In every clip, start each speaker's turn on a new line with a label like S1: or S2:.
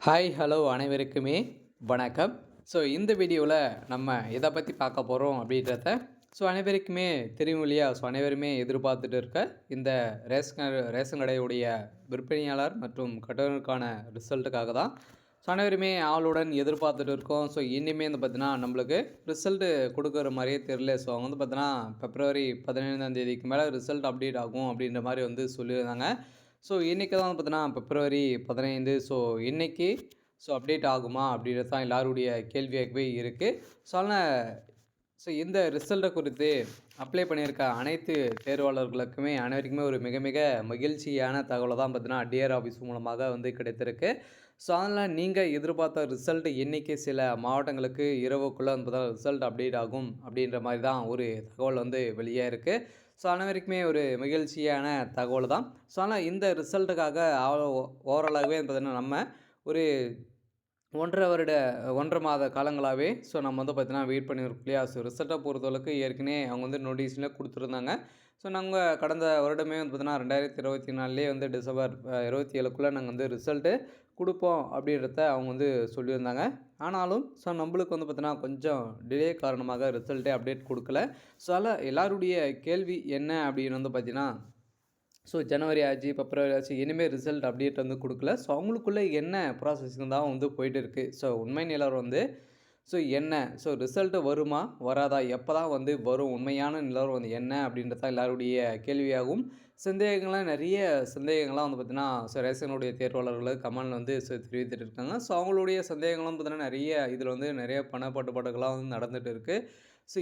S1: Hi hello அனைவருக்குமே வணக்கம். So இந்த வீடியோவில் நம்ம எதை பற்றி பார்க்க போகிறோம் அப்படின்றத அனைவருக்குமே தெரியும் இல்லையா? அனைவருமே எதிர்பார்த்துட்டு இருக்க இந்த ரேஷன் கடையுடைய விற்பனையாளர் மற்றும் கட்டணருக்கான ரிசல்ட்டுக்காக தான் அனைவருமே ஆளுடன் எதிர்பார்த்துட்டு இருக்கோம். இனிமேல் வந்து பார்த்தீங்கன்னா நம்மளுக்கு ரிசல்ட்டு கொடுக்குற மாதிரியே தெரில. அவங்க வந்து பார்த்தீங்கன்னா பிப்ரவரி 15ஆம் தேதிக்கு மேலே ரிசல்ட் அப்டேட் ஆகும் அப்படின்ற மாதிரி வந்து சொல்லியிருந்தாங்க. இன்றைக்கி தான் பார்த்தீங்கன்னா பிப்ரவரி 15. இன்றைக்கி அப்டேட் ஆகுமா அப்படின்றது தான் எல்லாருடைய கேள்வியாகவே இருக்குது. அதனால் இந்த ரிசல்ட்டை குறித்து அப்ளை பண்ணியிருக்க அனைத்து தேர்வாளர்களுக்குமே அனைவருக்குமே ஒரு மிக மிக மகிழ்ச்சியான தகவலை தான் பார்த்தீங்கன்னா டிஆர் ஆஃபீஸ் மூலமாக வந்து கிடைத்திருக்கு. அதனால் நீங்கள் எதிர்பார்த்த ரிசல்ட் இன்றைக்கி சில மாவட்டங்களுக்கு இரவுக்குள்ளே வந்து பார்த்தா ரிசல்ட் அப்டேட் ஆகும் அப்படின்ற மாதிரி தான் ஒரு தகவல் வந்து வெளியே இருக்குது. அனைவருக்குமே ஒரு மகிழ்ச்சியான தகவல் தான். ஆனால் இந்த ரிசல்ட்டுக்காக ஓவராலாகவே பார்த்தீங்கன்னா நம்ம ஒரு 1 மாத காலங்களாகவே நம்ம வந்து பார்த்தீங்கன்னா வெயிட் பண்ணியிருக்கோம் இல்லையா? ரிசல்ட்டை பொறுத்தளவுக்கு ஏற்கனவே அவங்க வந்து நோட்டீஸில் கொடுத்துருந்தாங்க. நாங்கள் கடந்த வருடமே வந்து பார்த்தீங்கன்னா 2024 வந்து டிசம்பர் 27க்குள்ளே நாங்கள் வந்து ரிசல்ட்டு கொடுப்போம் அப்படின்றத அவங்க வந்து சொல்லியிருந்தாங்க. ஆனாலும் நம்மளுக்கு வந்து பார்த்தீங்கன்னா கொஞ்சம் டிலே காரணமாக ரிசல்ட்டே அப்டேட் கொடுக்கல. அதனால் எல்லாருடைய கேள்வி என்ன அப்படின்னு வந்து பார்த்தீங்கன்னா ஜனவரி ஆச்சு, பிப்ரவரி ஆச்சு, இனிமேல் ரிசல்ட் அப்டேட் வந்து கொடுக்கல. அவங்களுக்குள்ளே என்ன ப்ராசஸிங் தான் வந்து போயிட்டு இருக்குது. உண்மை நிலவரம் வந்து என்ன? ரிசல்ட்டு வருமா? வராதா? எப்போ தான் வந்து வரும்? உண்மையான நிலவரம் வந்து என்ன? அப்படின்றது தான் எல்லாருடைய கேள்வியாகவும், நிறைய சந்தேகங்கள்லாம் வந்து பார்த்தீங்கன்னா, ரேஷனுடைய தேர்வாளர்கள் கமெண்ட்ல வந்து தெரிவித்துட்டு இருக்காங்க. அவங்களுடைய சந்தேகங்களும் பார்த்தீங்கன்னா, இதில் வந்து நிறைய பண பட்டுப்பாடுகள்லாம் வந்து நடந்துட்டு இருக்குது.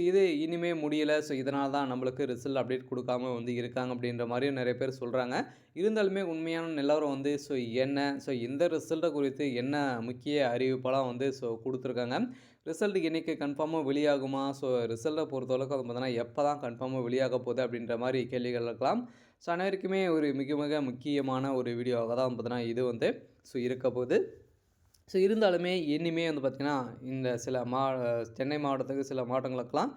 S1: இது இனிமே முடியல. இதனால தான் நம்மளுக்கு ரிசல்ட் அப்டேட் கொடுக்காம வந்து இருக்காங்க அப்படின்ற மாதிரியும் நிறைய பேர் சொல்கிறாங்க. இருந்தாலுமே உண்மையான நிலவரம் வந்து என்ன? இந்த ரிசல்ட்டை குறித்து என்ன முக்கிய அறிவிப்பெல்லாம் வந்து கொடுத்துருக்காங்க. ரிசல்ட் என்றைக்கு கன்ஃபார்மாக வெளியாகுமா? ரிசல்ட்டை பொறுத்தளவுக்கு வந்து பார்த்தீங்கன்னா எப்போ தான் கன்ஃபார்மாக வெளியாக போகுது அப்படின்ற மாதிரி கேள்விகள் இருக்கலாம். அனைவருக்குமே ஒரு மிக மிக முக்கியமான ஒரு வீடியோவாக தான் பார்த்தீங்கன்னா இது வந்து இருக்க போகுது. இருந்தாலுமே இனிமே வந்து பார்த்திங்கன்னா இந்த சில சென்னை மாவட்டத்துக்கு சில மாவட்டங்களுக்கெல்லாம்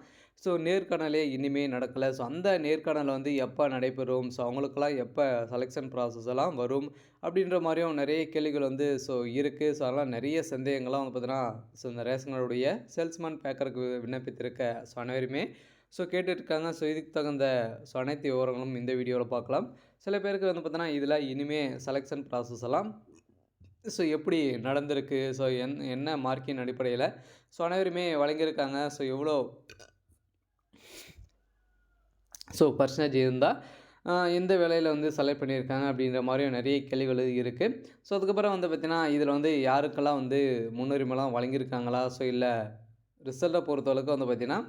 S1: நேர்காணலே இனிமே நடக்கலை. அந்த நேர்காணல் வந்து எப்போ நடைபெறும்? அவங்களுக்கெல்லாம் எப்போ செலெக்ஷன் ப்ராசஸ் எல்லாம் வரும்? அப்படின்ற மாதிரியும் நிறைய கேள்விகள் வந்து இருக்குது. அதெல்லாம் நிறைய சந்தேகங்கள்லாம் வந்து பார்த்தீங்கன்னா இந்த ரேஷன்களுடைய சேல்ஸ்மேன் பேக்கருக்கு விண்ணப்பித்திருக்க அனைவருமே கேட்டுட்ருக்காங்க. இதுக்கு தகுந்த அனைத்து விவரங்களும் இந்த வீடியோவில் பார்க்கலாம். சில பேருக்கு வந்து பார்த்தீங்கன்னா இதில் இனிமே செலெக்ஷன் ப்ராசஸ் எல்லாம் எப்படி நடந்திருக்கு? என்ன மார்க்கின் அடிப்படையில் அனைவருமே வழங்கியிருக்காங்க. எவ்வளோ பர்சன்டேஜ் இருந்தால் எந்த வேலையில் வந்து செலக்ட் பண்ணியிருக்காங்க அப்படின்ற மாதிரியும் நிறைய கேள்விகள் இருக்குது. அதுக்கப்புறம் வந்து பார்த்திங்கன்னா இதில் வந்து யாருக்கெல்லாம் வந்து முன்னுரிமைலாம் வழங்கியிருக்காங்களா? இல்லை ரிசல்ட்டை பொறுத்தளவுக்கு வந்து பார்த்திங்கன்னா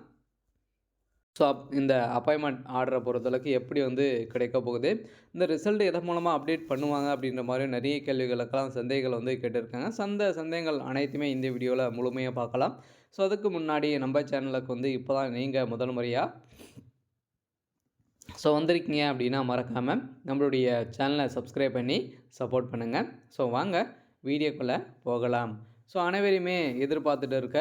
S1: இந்த அப்பாயின்மெண்ட் ஆர்டரை பொறுத்தளவுக்கு எப்படி வந்து கிடைக்க போகுது? இந்த ரிசல்ட் எதன் மூலமாக அப்டேட் பண்ணுவாங்க? அப்படின்ற மாதிரி நிறைய கேள்விகளுக்கெல்லாம் சந்தேகங்கள் வந்து கேட்டிருக்காங்க. அந்த சந்தேகங்கள் அனைத்துமே இந்த வீடியோவில் முழுமையாக பார்க்கலாம். அதுக்கு முன்னாடி நம்ம சேனலுக்கு வந்து இப்போ தான் நீங்கள் முதல் முறையாக வந்திருக்கீங்க அப்படின்னா மறக்காமல் நம்மளுடைய சேனலை சப்ஸ்கிரைப் பண்ணி சப்போர்ட் பண்ணுங்கள். வாங்க வீடியோக்குள்ளே போகலாம். அனைவரையுமே எதிர்பார்த்துட்டு இருக்க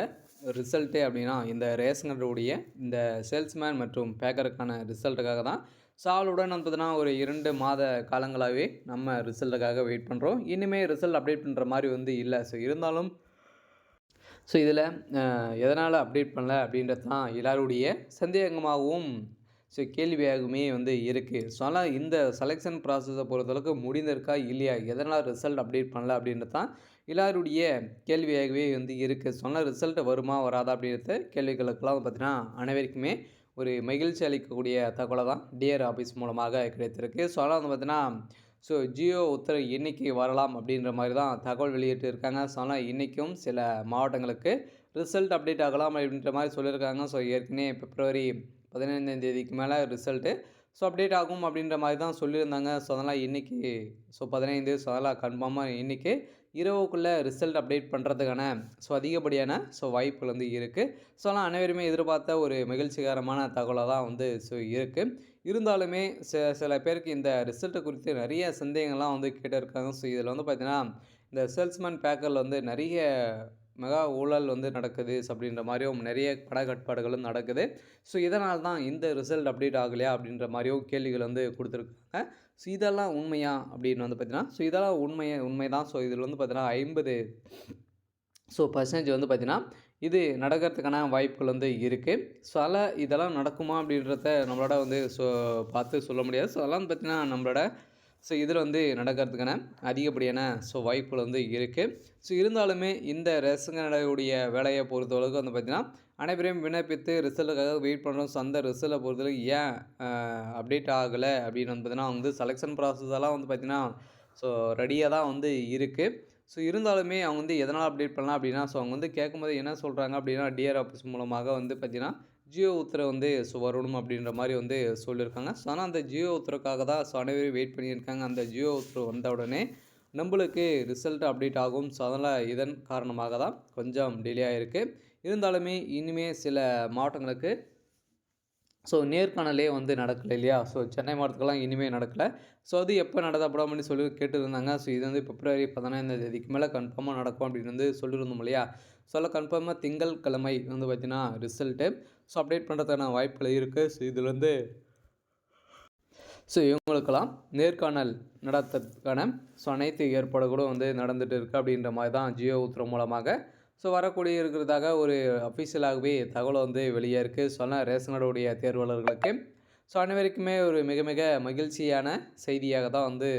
S1: ரிசல்ட்டு அப்படின்னா இந்த ரேஷன் கடையுடைய இந்த சேல்ஸ்மேன் மற்றும் பேக்கருக்கான ரிசல்ட்டுக்காக தான் ஆளுடன் வந்து பார்த்தீங்கன்னா ஒரு 2 மாத காலங்களாகவே நம்ம ரிசல்ட்டுக்காக வெயிட் பண்ணுறோம். இனிமேல் ரிசல்ட் அப்டேட் பண்ணுற மாதிரி வந்து இல்லை. இருந்தாலும் இதில் எதனால் அப்டேட் பண்ணல அப்படின்றது தான் எல்லாருடைய சந்தேகமாகவும் கேள்வியாகவுமே வந்து இருக்குது. அதனால் இந்த செலெக்ஷன் ப்ராசஸை பொறுத்தளவுக்கு முடிந்திருக்கா இல்லையா? எதனால் ரிசல்ட் அப்டேட் பண்ணல அப்படின்றது தான் எல்லாருடைய கேள்வியாகவே வந்து இருக்குது. ரிசல்ட் வருமா வராதா அப்படின்றத கேள்விகளுக்கெல்லாம் பார்த்தீங்கன்னா அனைவருக்குமே ஒரு மகிழ்ச்சி அளிக்கக்கூடிய தகவலை தான் டிஆர் ஆஃபீஸ் மூலமாக கிடைத்திருக்கு. அதனால் வந்து பார்த்தீங்கன்னா ஜியோ உத்தரவு என்றைக்கு வரலாம் அப்படின்ற மாதிரி தான் தகவல் வெளியிட்டு இருக்காங்க. ஆனால் இன்றைக்கும் சில மாவட்டங்களுக்கு ரிசல்ட் அப்டேட் ஆகலாம் அப்படின்ற மாதிரி சொல்லியிருக்காங்க. ஏற்கனவே பிப்ரவரி 15ஆம் தேதிக்கு மேலே ரிசல்ட்டு அப்டேட் ஆகும் அப்படின்ற மாதிரி தான் சொல்லியிருந்தாங்க. அதனால் இன்றைக்கி 15. அதெல்லாம் கன்ஃபார்மாக இன்றைக்கி இரவுக்குள்ளே ரிசல்ட் அப்டேட் பண்ணுறதுக்கான அதிகப்படியான வாய்ப்புகள் வந்து இருக்குது. அதெல்லாம் அனைவருமே எதிர்பார்த்த ஒரு மகிழ்ச்சிகரமான தகவலாக தான் வந்து இருக்குது. இருந்தாலுமே சில பேருக்கு இந்த ரிசல்ட்டை குறித்து நிறைய சந்தேகங்கள்லாம் வந்து கேட்டிருக்காங்க. இதில் வந்து பார்த்திங்கன்னா இந்த சேல்ஸ்மேன் பேக்கரில் வந்து நிறைய மெகா ஊழல் வந்து நடக்குது அப்படின்ற மாதிரியும் நிறைய கட்டுப்பாடுகளும் நடக்குது. இதனால் தான் இந்த ரிசல்ட் அப்டேட் ஆகலையா அப்படின்ற மாதிரியும் கேள்விகள் வந்து கொடுத்துருக்காங்க. ஸோ இதெல்லாம் உண்மையா அப்படின்னு வந்து பார்த்தீங்கன்னா, ஸோ இதெல்லாம் உண்மைதான். ஸோ இதில் வந்து பார்த்தீங்கன்னா 50 வந்து பார்த்தீங்கன்னா, இது நடக்கிறதுக்கான வாய்ப்புகள் வந்து இருக்குது. ஸோ இதெல்லாம் நடக்குமா அப்படின்றத நம்மளால வந்து பார்த்து சொல்ல முடியாது. ஸோ அதெல்லாம் பார்த்தீங்கன்னா நம்மளோட இதில வந்து நடக்கிறதுக்கான அதிகப்படியான வாய்ப்புகள் வந்து இருக்குது. ஸோ இருந்தாலுமே இந்த ரேஷன் கடையுடைய வேலையை பொறுத்தளவுக்கு வந்து பார்த்தீங்கன்னா, அனைவரையும் விண்ணப்பித்து ரிசல்ட்டுக்காக வெயிட் பண்ணுறோம். ஸோ அந்த ரிசல்ட்டை பொறுத்தளவுக்கு ஏன் அப்டேட் ஆகலை அப்படின்னு வந்து பார்த்தீங்கன்னா, வந்து செலெக்ஷன் ப்ராசஸ் எல்லாம் வந்து பார்த்தீங்கன்னா, ரெடியா தான் வந்து இருக்குது. ஸோ இருந்தாலுமே அவங்க வந்து எதனால் அப்டேட் பண்ணலாம் அப்படின்னா, அவங்க வந்து கேட்கும்போது என்ன சொல்கிறாங்க அப்படின்னா, டிஆர் ஆஃபீஸ் மூலமாக வந்து பார்த்தீங்கன்னா, ஜியோ உத்தரவு வந்து வரணும் அப்படின்ற மாதிரி வந்து சொல்லியிருக்காங்க. ஸோ ஆனால் அந்த ஜியோ உத்தரவுக்காக தான் அனைவரும் வெயிட் பண்ணியிருக்காங்க. அந்த ஜியோ உத்தரவு வந்த உடனே நம்மளுக்கு ரிசல்ட் அப்டேட் ஆகும். ஸோ அதனால் இதன் காரணமாக தான் கொஞ்சம் டிலே ஆகிருக்கு. இருந்தாலுமே இனிமே சில மாவட்டங்களுக்கு நேர்காணலே வந்து நடக்கலை இல்லையா? சென்னை மாவட்டத்துக்கெல்லாம் இனிமேல் நடக்கலை. அது எப்போ நடத்தப்படும் அப்படின்னு சொல்லி கேட்டுருந்தாங்க. இது வந்து பிப்ரவரி 15ஆம் தேதிக்கு மேலே கன்ஃபார்மாக நடக்கும் அப்படின்னு வந்து சொல்லியிருந்தோம் இல்லையா? அதெல்லாம் கன்ஃபார்மாக திங்கட்கிழமை வந்து பார்த்தீங்கன்னா ரிசல்ட்டு அப்டேட் பண்ணுறதுக்கான வாய்ப்புகள் இருக்குது. இதில் வந்து இவங்களுக்கெல்லாம் நேர்காணல் நடத்துறதுக்கான அனைத்து ஏற்பாடுகளும் வந்து நடந்துகிட்டு இருக்குது அப்படின்ற மாதிரி தான் ஜியோ உத்தரவு மூலமாக வரக்கூடிய இருக்கிறதாக ஒரு அஃபிஷியலாகவே தகவல் வந்து வெளியே இருக்குது. ஆனால் ரேஷன் கார்டுடைய தேர்வாளர்களுக்கு அனைவருக்குமே ஒரு மிக மிக மகிழ்ச்சியான செய்தியாக தான் வந்து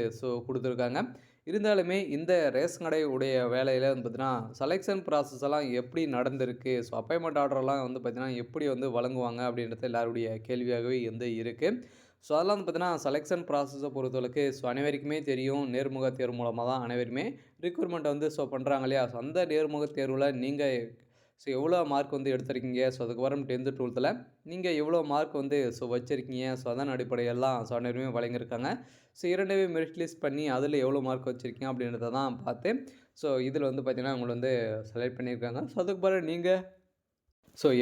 S1: கொடுத்துருக்காங்க. இருந்தாலுமே இந்த ரேஷன் கடை உடைய வேலையில் வந்து பார்த்திங்கன்னா செலெக்ஷன் ப்ராசஸ் எல்லாம் எப்படி நடந்திருக்கு, அப்பாயின்மெண்ட் ஆர்டர்லாம் வந்து பார்த்திங்கன்னா எப்படி வந்து வழங்குவாங்க அப்படின்றது எல்லாருடைய கேள்வியாகவே வந்து இருக்குது. அதெல்லாம் வந்து பார்த்தீங்கன்னா செலெக்ஷன் ப்ராசஸை பொறுத்தளவுக்கு அனைவருக்குமே தெரியும். நேர்முக தேர்வு மூலமாக தான் அனைவருமே ரிக்ரூட்மெண்ட் வந்து பண்ணுறாங்க இல்லையா? அந்த நேர்முக தேர்வில் நீங்கள் எவ்வளோ மார்க் வந்து எடுத்திருக்கீங்க, அதுக்கப்புறம் 10th 12th நீங்கள் எவ்வளோ மார்க் வந்து வச்சுருக்கீங்க, அதன் அடிப்படையெல்லாம் அனைவருமே வழங்கியிருக்காங்க. 2வே மெரிட் லிஸ்ட் பண்ணி அதில் எவ்வளோ மார்க் வச்சுருக்கீங்க அப்படின்றத தான் பார்த்து இதில் வந்து பார்த்திங்கன்னா உங்களை வந்து செலக்ட் பண்ணியிருக்காங்க. அதுக்கு பிறகு நீங்கள்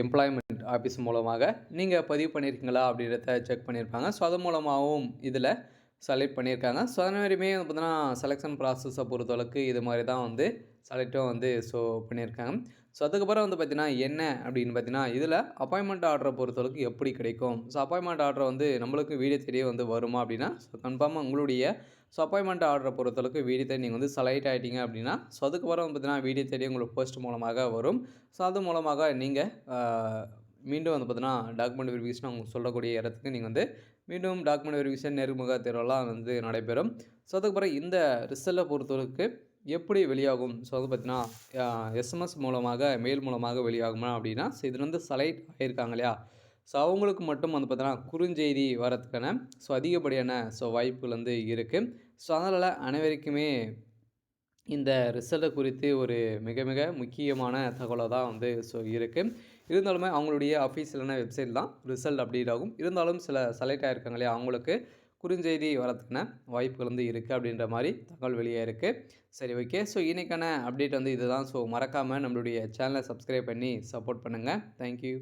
S1: எம்ப்ளாய்மெண்ட் ஆஃபீஸ் மூலமாக நீங்கள் பதிவு பண்ணியிருக்கீங்களா அப்படின்றத செக் பண்ணியிருப்பாங்க. அது மூலமாகவும் இதில் செலக்ட் பண்ணியிருக்காங்க. அதனாலுமே வந்து பார்த்தீங்கன்னா செலெக்ஷன் ப்ராசஸை பொறுத்தளவுக்கு இது மாதிரி தான் வந்து செலக்டும் வந்து பண்ணியிருக்காங்க. அதுக்கப்புறம் வந்து பார்த்திங்கன்னா என்ன அப்படின்னு பார்த்தீங்கன்னா, இதில் அப்பாயின்மெண்ட் ஆர்டரை பொறுத்தளவுக்கு எப்படி கிடைக்கும், அப்பாயின்மெண்ட் ஆர்டர் வந்து நம்மளுக்கு வீடியோ தேடியே வந்து வருமா அப்படின்னா, கன்ஃபார்மாக உங்களுடைய அப்பாயின்மெண்ட் ஆர்டரை பொறுத்தளவுக்கு வீடியோ தேடி நீங்கள் வந்து செலக்ட் ஆகிட்டீங்க அப்படின்னா, அதுக்கப்புறம் வந்து பார்த்தீங்கன்னா வீடியோ தேடி உங்களுக்கு போஸ்ட் மூலமாக வரும். அது மூலமாக நீங்கள் மீண்டும் வந்து பார்த்தீங்கன்னா டாக்குமெண்ட் வெரிஃபிகேஷன் அவங்க சொல்லக்கூடிய இடத்துக்கு நீங்கள் வந்து மீண்டும் டாக்குமெண்ட் வெரிஃபிகேஷன் நேர்முக தேர்வெல்லாம் வந்து நடைபெறும். அதுக்கப்புறம் இந்த ரிசல்ட்டை பொறுத்தளவுக்கு எப்படி வெளியாகும், வந்து பார்த்தீங்கன்னா எஸ்எம்எஸ் மூலமாக மெயில் மூலமாக வெளியாகுமா அப்படின்னா, இதில் வந்து செலக்ட் ஆகியிருக்காங்க இல்லையா? அவங்களுக்கு மட்டும் வந்து பார்த்தீங்கன்னா குறுஞ்செய்தி வரதுக்கான அதிகப்படியான வாய்ப்புகள் வந்து இருக்குது. அதனால் அனைவருக்குமே இந்த ரிசல்ட்டை குறித்து ஒரு மிக மிக முக்கியமான தகவலாக தான் வந்து இருக்குது. இருந்தாலுமே அவங்களுடைய அஃபீஷியலான வெப்சைட் தான் ரிசல்ட் அப்டேட் ஆகும். இருந்தாலும் சில செலக்ட் ஆகிருக்காங்க இல்லையா, அவங்களுக்கு குறுஞ்செய்தி வரதுக்கான வாய்ப்புகள் வந்து இருக்குது அப்படின்ற மாதிரி தகவல் வெளியாக இருக்குது. சரி, ஓகே. இன்றைக்கான அப்டேட் வந்து இதுதான். மறக்காமல் நம்மளுடைய சேனலை சப்ஸ்கிரைப் பண்ணி சப்போர்ட் பண்ணுங்கள். தேங்க்யூ.